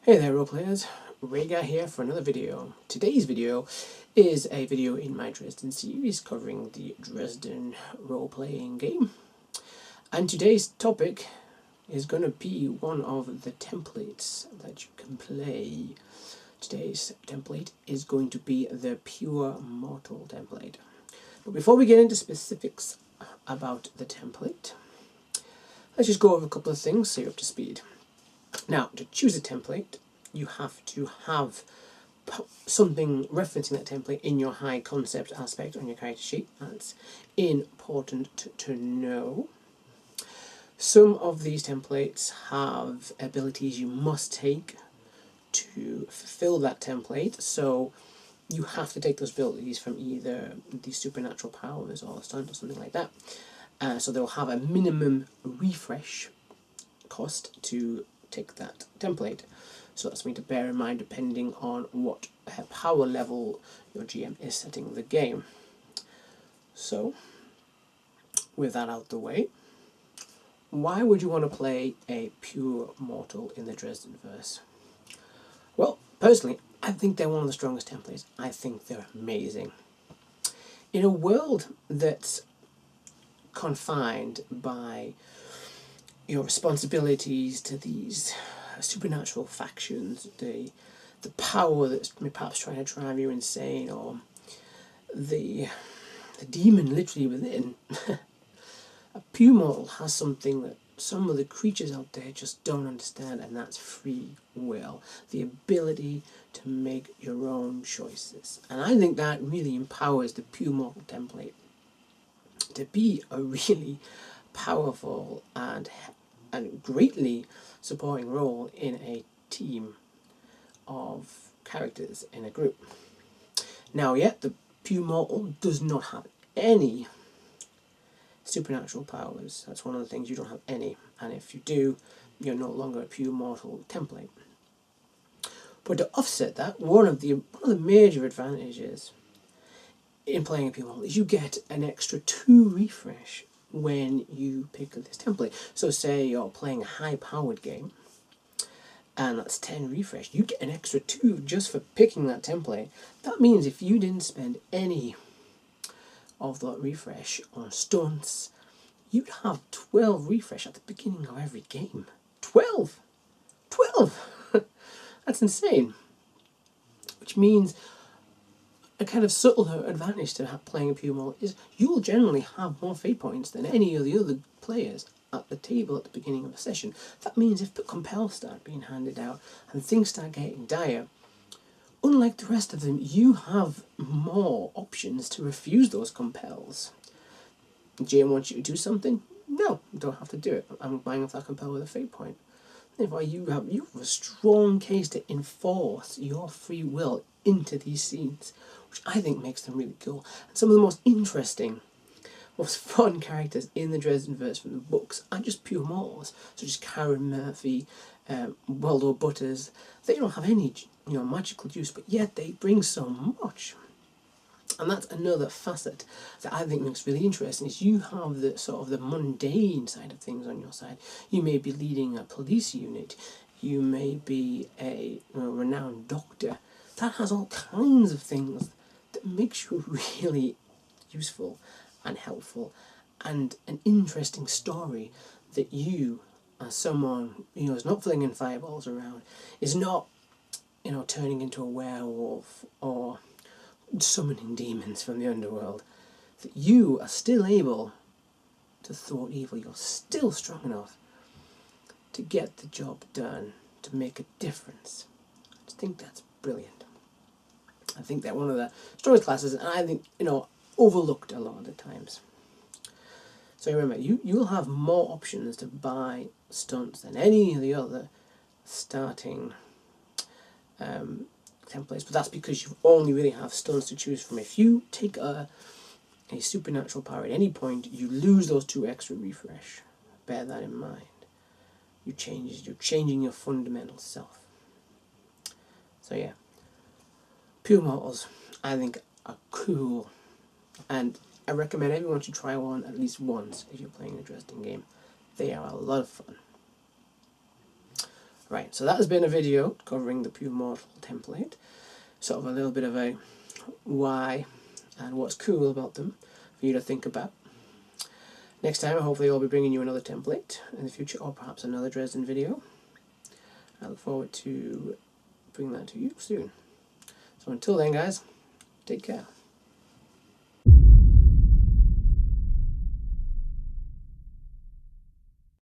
Hey there role players, Rhaegar here for another video. Today's video is a video in my Dresden series covering the Dresden role-playing game. And today's topic is going to be one of the templates that you can play. Today's template is going to be the Pure Mortal template. But before we get into specifics about the template, let's just go over a couple of things so you're up to speed. Now, to choose a template, you have to have something referencing that template in your high concept aspect on your character sheet. That's important to know. Some of these templates have abilities you must take to fulfill that template, so you have to take those abilities from either the supernatural powers or stunt or something like that. So they'll have a minimum refresh cost to take that template. So that's something to bear in mind depending on what power level your GM is setting the game. So, with that out the way, why would you want to play a Pure Mortal in the Dresdenverse? Well, personally, I think they're one of the strongest templates. I think they're amazing. In a world that's confined by your responsibilities to these supernatural factions, the power that's perhaps trying to drive you insane, or the demon literally within, a Pure Mortal has something that some of the creatures out there just don't understand, and that's free will. The ability to make your own choices. And I think that really empowers the Pure Mortal template to be a really powerful and greatly supporting role in a team of characters in a group. Now, yet the Pure Mortal does not have any supernatural powers. That's one of the things, you don't have any, and if you do, you're no longer a Pure Mortal template. But to offset that, one of the major advantages in playing a Pure Mortal is you get an extra 2 refresh when you pick this template. So say you're playing a high-powered game, and that's 10 refresh, you get an extra 2 just for picking that template. That means if you didn't spend any of that refresh on stunts, you'd have 12 refresh at the beginning of every game. 12! 12! That's insane. Which means a kind of subtle advantage to playing a Pure Mortal is you'll generally have more fate points than any of the other players at the table at the beginning of a session. That means if the compels start being handed out and things start getting dire, unlike the rest of them, you have more options to refuse those compels. GM wants you to do something? No, you don't have to do it. I'm buying off that compel with a fate point. Therefore, you have a strong case to enforce your free will into these scenes, which I think makes them really cool. And some of the most interesting, most fun characters in the Dresdenverse from the books are just Pure Mortals, such as Karen Murphy, Waldo Butters. They don't have any magical use, but yet they bring so much. And that's another facet that I think looks really interesting, is you have the sort of the mundane side of things on your side. You may be leading a police unit, you may be a renowned doctor. That has all kinds of things that makes you really useful and helpful, and an interesting story that you, as someone is not flinging fireballs around, is not turning into a werewolf or summoning demons from the underworld, that you are still able to thwart evil. You're still strong enough to get the job done, to make a difference. I just think that's brilliant. I think they're one of the strongest classes, and I think overlooked a lot of the times. So remember, you'll have more options to buy stunts than any of the other starting templates, but that's because you only really have stunts to choose from. If you take a supernatural power at any point, you lose those 2 extra refresh. Bear that in mind. You're changing your fundamental self. So yeah, Pure Mortals, I think, are cool, and I recommend everyone should try one at least once if you're playing a Dresden game. They are a lot of fun. Right, so that has been a video covering the Pure Mortal template. Sort of a little bit of a why and what's cool about them for you to think about. Next time, hopefully I'll be bringing you another template in the future, or perhaps another Dresden video. I look forward to bringing that to you soon. So until then, guys, take care.